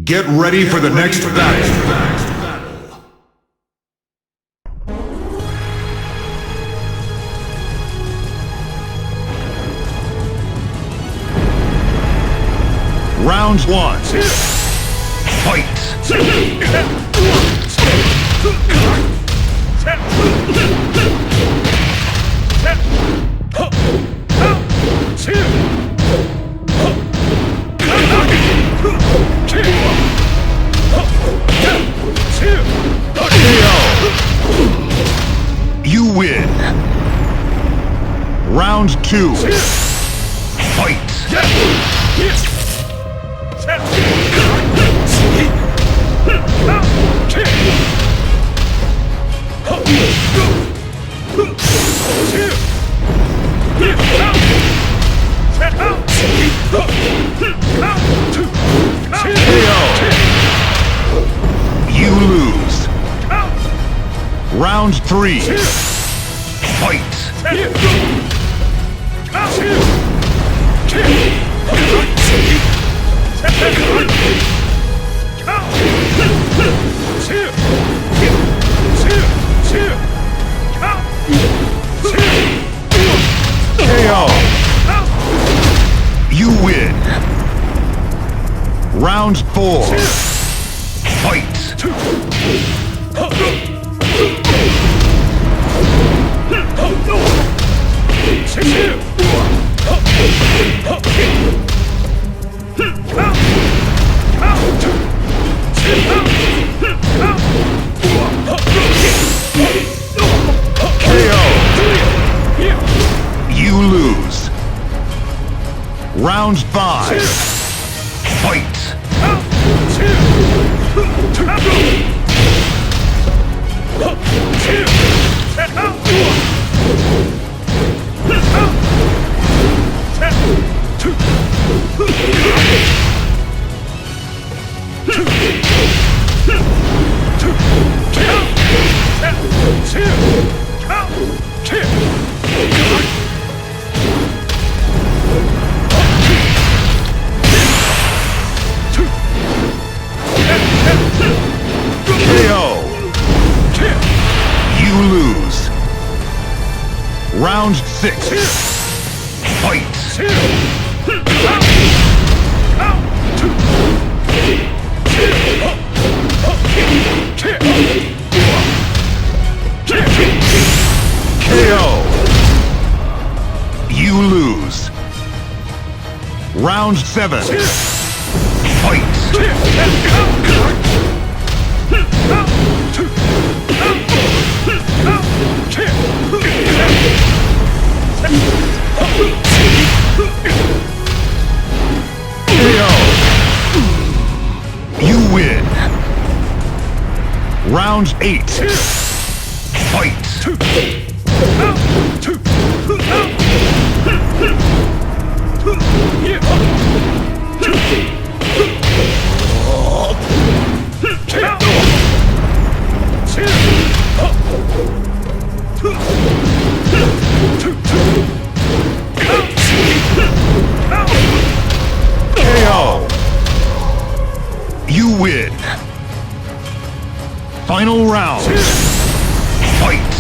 Get ready for the next battle. Round one. Fight! You win. Round two. Fight! You lose. Round three. Fight! KO! You win. Round four. Fight! You lose. Round five. Fight! Round six. Fight! KO! You lose. Round seven. Fight! You win. Round eight. Fight! KO! You win. Final round. Fight!